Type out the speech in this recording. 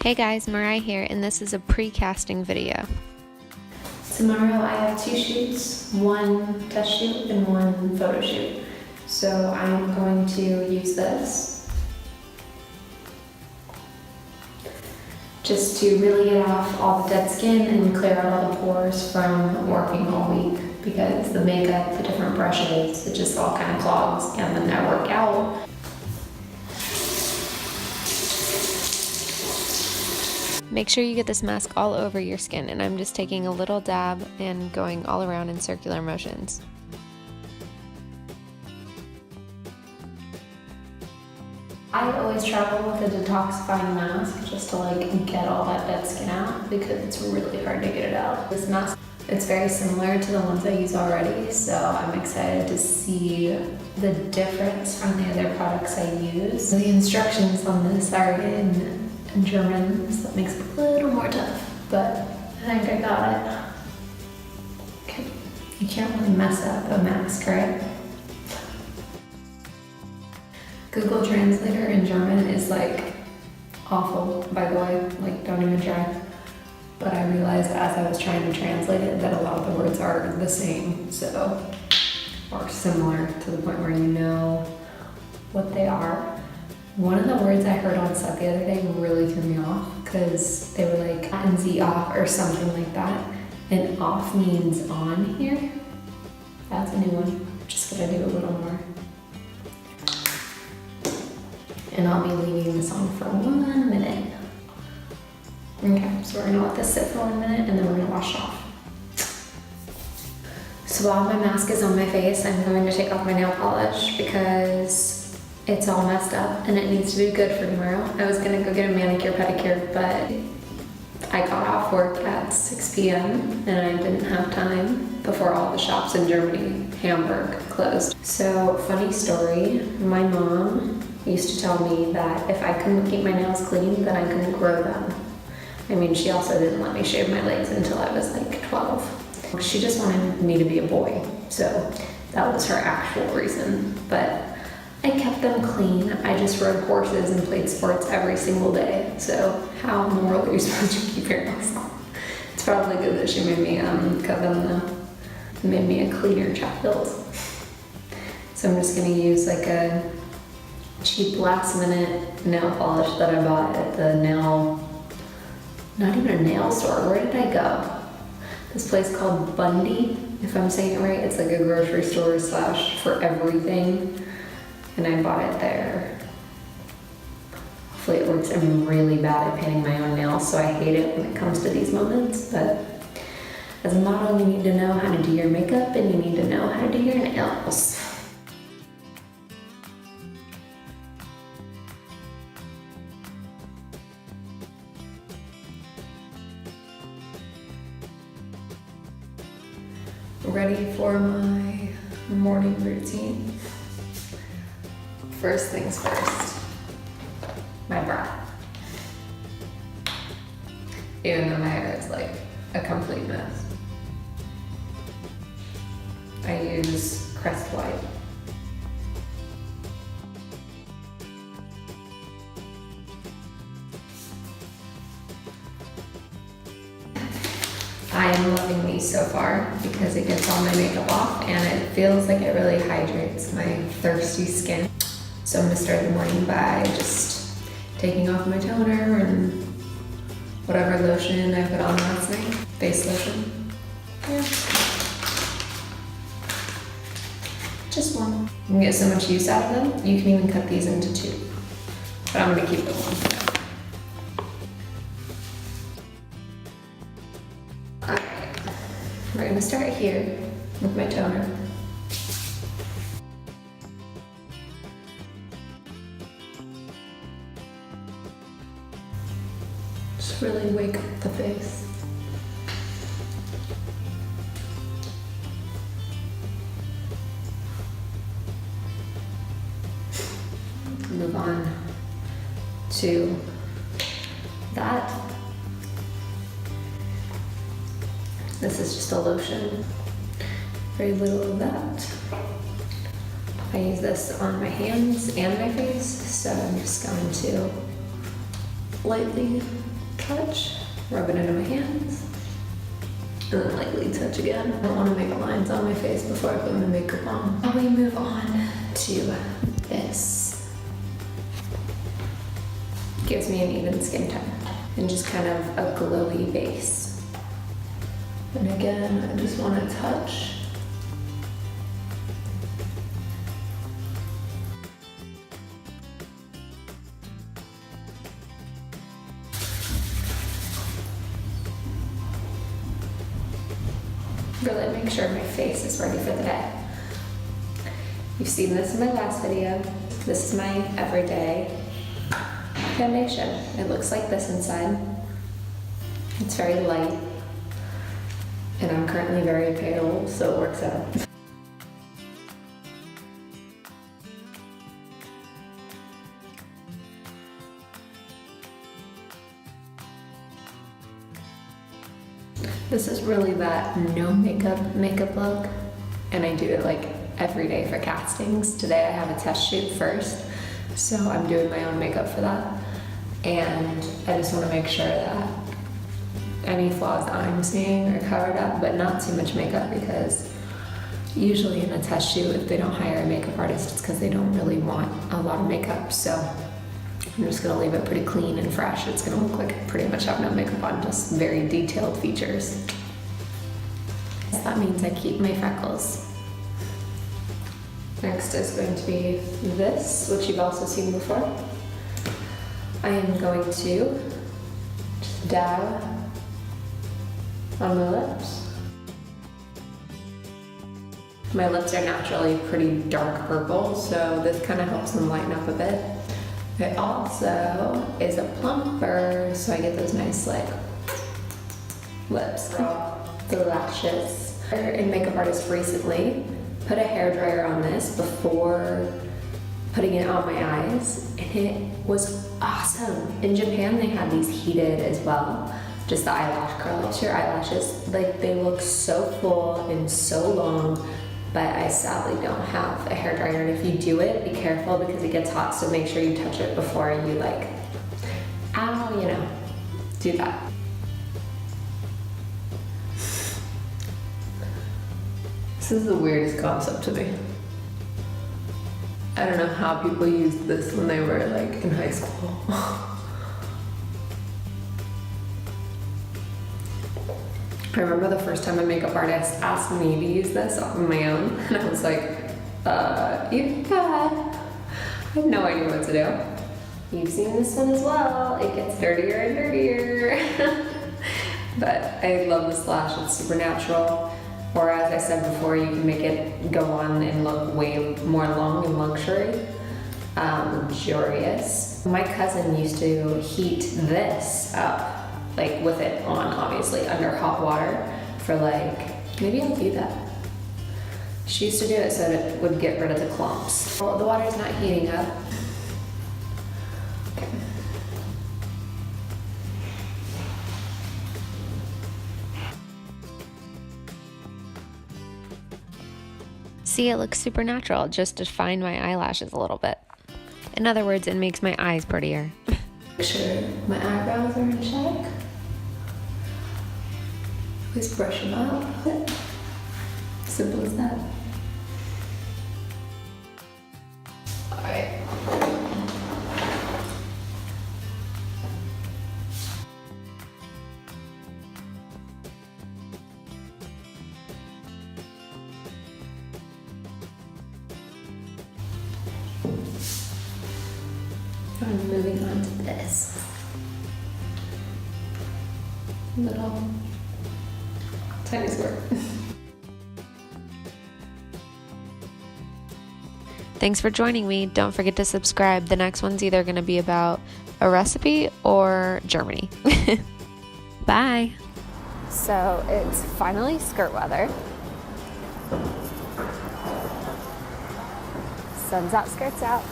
Hey guys, Mariah here, and this is a pre-casting video. Tomorrow I have 2 shoots, one test shoot and one photo shoot. So I'm going to use this just to really get off all the dead skin and clear out all the pores from working all week, because the makeup, the different brushes, it just all kind of clogs, and then I work out. Make sure you get this mask all over your skin, and I'm just taking a little dab and going all around in circular motions. I always travel with a detoxifying mask just to get all that dead skin out, because it's really hard to get it out. This mask, it's very similar to the ones I use already, so I'm excited to see the difference from the other products I use. The instructions on this are in German, so that makes it a little more tough, but I think I got it. Okay. You can't really mess up a mask, right? Google Translator in German is awful, by the way, don't even try. But I realized as I was trying to translate it that a lot of the words are the same, or similar to the point where you know what they are. One of the words I heard on set the other day really threw me off, because they were like, and Sie off or something like that. And off means on here. That's a new one. I'm just gonna do a little more. And I'll be leaving this on for 1 minute. Okay, so we're gonna let this sit for 1 minute and then we're gonna wash it off. So while my mask is on my face, I'm going to take off my nail polish because it's all messed up and it needs to be good for tomorrow. I was gonna go get a manicure pedicure, but I got off work at 6 p.m. and I didn't have time before all the shops in Germany, Hamburg, closed. So, funny story, my mom used to tell me that if I couldn't keep my nails clean, then I couldn't grow them. I mean, she also didn't let me shave my legs until I was 12. She just wanted me to be a boy, so that was her actual reason. But I kept them clean. I just rode horses and played sports every single day. So how in the world are you supposed to keep your nails on? It's probably good that she made me cut them though. It made me a cleaner child. So I'm just gonna use a cheap last minute nail polish that I bought at the not even a nail store. Where did I go? This place called Bundy, if I'm saying it right. It's like a grocery store / for everything. And I bought it there. Hopefully it works. I'm really bad at painting my own nails, so I hate it when it comes to these moments. But as a model, you need to know how to do your makeup and you need to know how to do your nails. Ready for my morning routine. First things first, my breath. Even though my hair is a complete mess. I use Crest White. I am loving these so far because it gets all my makeup off and it feels like it really hydrates my thirsty skin. So I'm gonna start the morning by just taking off my toner and whatever lotion I put on last night. Face lotion. Yeah. Just one. You can get so much use out of them. You can even cut these into 2. But I'm gonna keep it one. Alright. We're gonna start here with my toner. Just really wake up the face. Move on to that. This is just a lotion. Very little of that. I use this on my hands and my face, so I'm just going to lightly touch, rub it into my hands, and then lightly touch again. I don't want to make lines on my face before I put my makeup on. Now we move on to this. Gives me an even skin tone and just kind of a glowy base. And again, I just want to touch. Really make sure my face is ready for the day. You've seen this in my last video. This is my everyday foundation. It looks like this inside. It's very light. And I'm currently very pale, so it works out. This is really that no makeup look, and I do it like every day for castings. Today I have a test shoot first, so I'm doing my own makeup for that, and I just want to make sure that any flaws that I'm seeing are covered up, but not too much makeup, because usually in a test shoot, if they don't hire a makeup artist, it's because they don't really want a lot of makeup. So I'm just gonna leave it pretty clean and fresh. It's gonna look like I pretty much have no makeup on, just very detailed features. So that means I keep my freckles. Next is going to be this, which you've also seen before. I am going to just dab on my lips. My lips are naturally pretty dark purple, so this kind of helps them lighten up a bit. It also is a plumper, so I get those nice like lips. The lashes. A makeup artist recently put a hairdryer on this before putting it on my eyes, and it was awesome. In Japan, they had these heated as well, just the eyelash curls. Your eyelashes, like they look so full and so long, but I sadly don't have a hairdryer, and if you do it, be careful because it gets hot, so make sure you touch it before you like, ow, you know, do that. This is the weirdest concept to me. I don't know how people used this when they were like in high school. I remember the first time a makeup artist asked me to use this on my own, and I was like, you got it. I have no idea what to do. You've seen this one as well. It gets dirtier and dirtier. But I love this lash, it's super natural. Or as I said before, you can make it go on and look way more long and luxurious. My cousin used to heat this up, like with it on, obviously, under hot water for like, maybe I'll do that. She used to do it so that it would get rid of the clumps. Well, the water's not heating up. Okay. See, it looks super natural, just define my eyelashes a little bit. In other words, it makes my eyes prettier. Make sure my eyebrows are in check. Always brush them out. Simple as that. Alright. I'm moving on to this. Little tiny squirt. Thanks for joining me. Don't forget to subscribe. The next one's either going to be about a recipe or Germany. Bye. So it's finally skirt weather. Sun's out, skirts out.